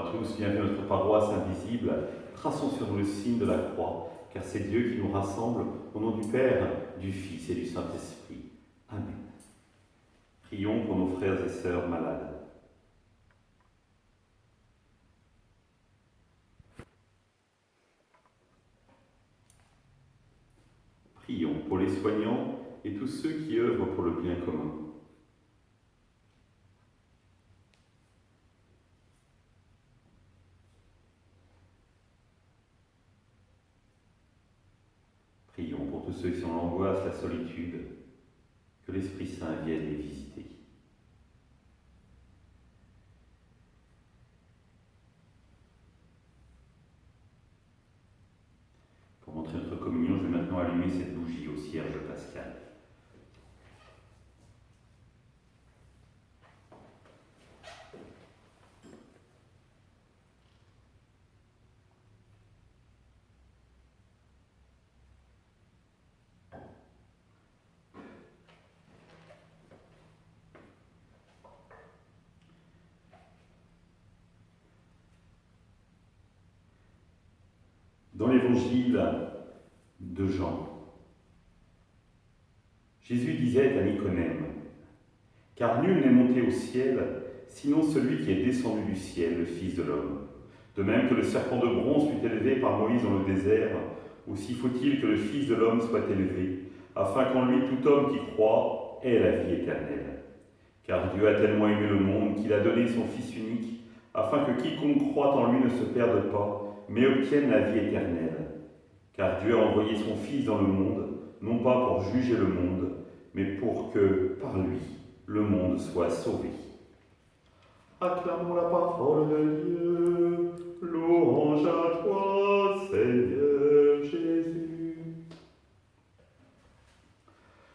à tous, bienvenue à notre paroisse invisible. Traçons sur nous le signe de la croix, car c'est Dieu qui nous rassemble au nom du Père, du Fils et du Saint-Esprit. Amen. Prions pour nos frères et sœurs malades. Prions pour les soignants et tous ceux qui œuvrent pour le bien commun. Prions pour tous ceux qui sont en angoisse, la solitude, que l'Esprit Saint vienne les visiter. Pour montrer notre communion, je vais maintenant allumer cette bougie au cierge pascal. Dans l'évangile de Jean, Jésus disait à Nicodème, « Car nul n'est monté au ciel, sinon celui qui est descendu du ciel, le Fils de l'homme. De même que le serpent de bronze fut élevé par Moïse dans le désert, aussi faut-il que le Fils de l'homme soit élevé, afin qu'en lui tout homme qui croit ait la vie éternelle. Car Dieu a tellement aimé le monde qu'il a donné son Fils unique, afin que quiconque croit en lui ne se perde pas, mais obtiennent la vie éternelle. Car Dieu a envoyé son Fils dans le monde, non pas pour juger le monde, mais pour que, par lui, le monde soit sauvé. » Acclamons la parole de Dieu, louange à toi, Seigneur Jésus.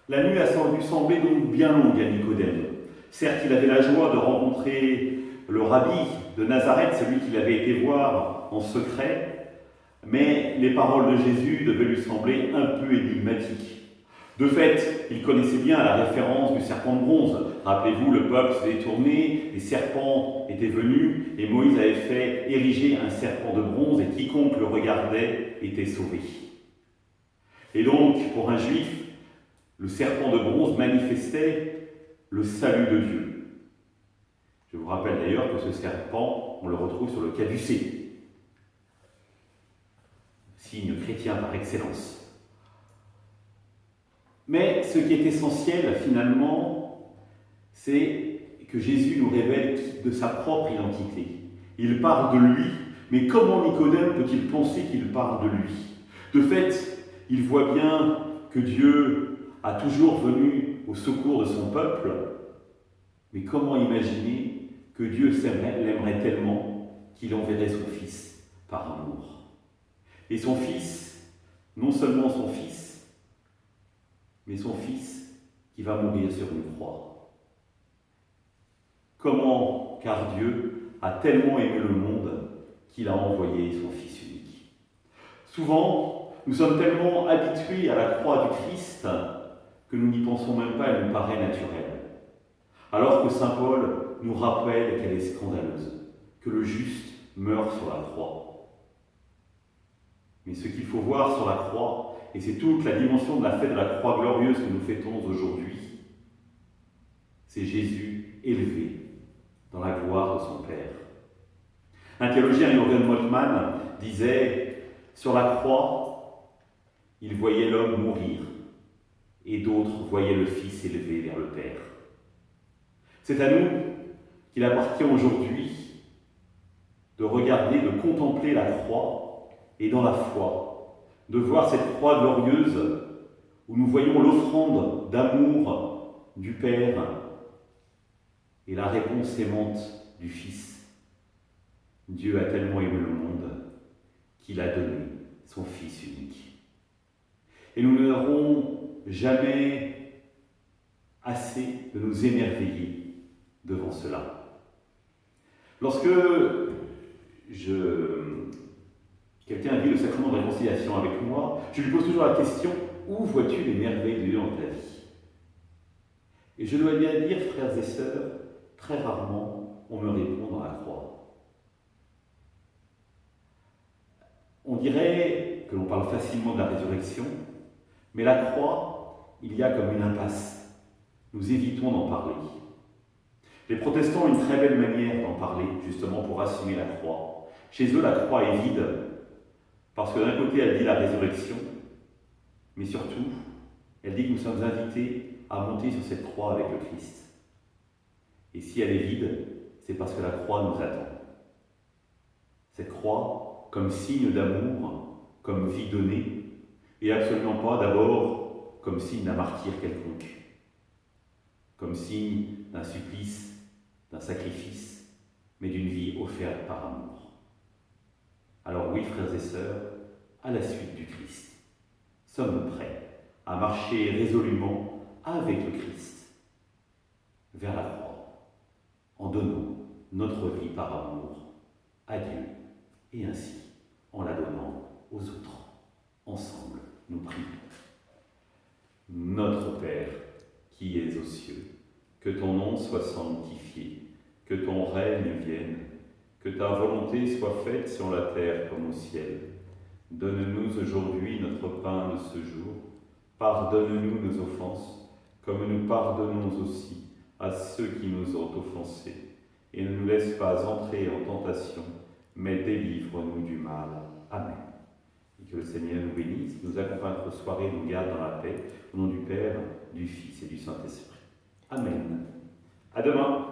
La nuit a dû sembler donc bien longue à Nicodème. Certes, il avait la joie de rencontrer le rabbi de Nazareth, celui qu'il avait été voir en secret, mais les paroles de Jésus devaient lui sembler un peu énigmatiques. De fait, il connaissait bien la référence du serpent de bronze. Rappelez-vous, le peuple s'est détourné, les serpents étaient venus, et Moïse avait fait ériger un serpent de bronze, et quiconque le regardait était sauvé. Et donc, pour un juif, le serpent de bronze manifestait le salut de Dieu. Je vous rappelle d'ailleurs que ce serpent, on le retrouve sur le caducée, signe chrétien par excellence. Mais ce qui est essentiel finalement, c'est que Jésus nous révèle de sa propre identité. Il parle de lui, mais comment Nicodème peut-il penser qu'il parle de lui? De fait, il voit bien que Dieu a toujours venu au secours de son peuple, mais comment imaginer que Dieu l'aimerait tellement qu'il enverrait son Fils par amour? Et son Fils, non seulement son Fils, mais son Fils qui va mourir sur une croix. Comment? Car Dieu a tellement aimé le monde qu'il a envoyé son Fils unique. Souvent, nous sommes tellement habitués à la croix du Christ que nous n'y pensons même pas, elle nous paraît naturelle. Alors que saint Paul nous rappelle qu'elle est scandaleuse, que le juste meurt sur la croix. Mais ce qu'il faut voir sur la croix, et c'est toute la dimension de la fête de la croix glorieuse que nous fêtons aujourd'hui, c'est Jésus élevé dans la gloire de son Père. Un théologien, Jürgen Moltmann, disait « Sur la croix, il voyait l'homme mourir, et d'autres voyaient le Fils élevé vers le Père. » C'est à nous qu'il appartient aujourd'hui de regarder, de contempler la croix et dans la foi, de voir cette croix glorieuse où nous voyons l'offrande d'amour du Père et la réponse aimante du Fils. Dieu a tellement aimé le monde qu'il a donné son Fils unique. Et nous n'aurons jamais assez de nous émerveiller devant cela. Lorsque quelqu'un vit le sacrement de réconciliation avec moi, je lui pose toujours la question « Où vois-tu les merveilles de Dieu dans ta vie ?» Et je dois bien dire, frères et sœurs, très rarement on me répond dans la croix. On dirait que l'on parle facilement de la résurrection, mais la croix, il y a comme une impasse. Nous évitons d'en parler. Les protestants ont une très belle manière d'en parler, justement pour assumer la croix. Chez eux, la croix est vide, parce que d'un côté, elle dit la résurrection, mais surtout, elle dit que nous sommes invités à monter sur cette croix avec le Christ. Et si elle est vide, c'est parce que la croix nous attend. Cette croix, comme signe d'amour, comme vie donnée, et absolument pas d'abord comme signe d'un martyr quelconque, comme signe d'un supplice, d'un sacrifice, mais d'une vie offerte par amour. Alors oui, frères et sœurs, à la suite du Christ, sommes-nous prêts à marcher résolument avec le Christ vers la croix, en donnant notre vie par amour à Dieu, et ainsi en la donnant aux autres. Ensemble, nous prions. Notre Père, qui es aux cieux, que ton nom soit sanctifié, que ton règne vienne, que ta volonté soit faite sur la terre comme au ciel. Donne-nous aujourd'hui notre pain de ce jour. Pardonne-nous nos offenses, comme nous pardonnons aussi à ceux qui nous ont offensés. Et ne nous laisse pas entrer en tentation, mais délivre-nous du mal. Amen. Et que le Seigneur nous bénisse, nous accompagne notre soirée, nous garde dans la paix, au nom du Père, du Fils et du Saint-Esprit. Amen. À demain.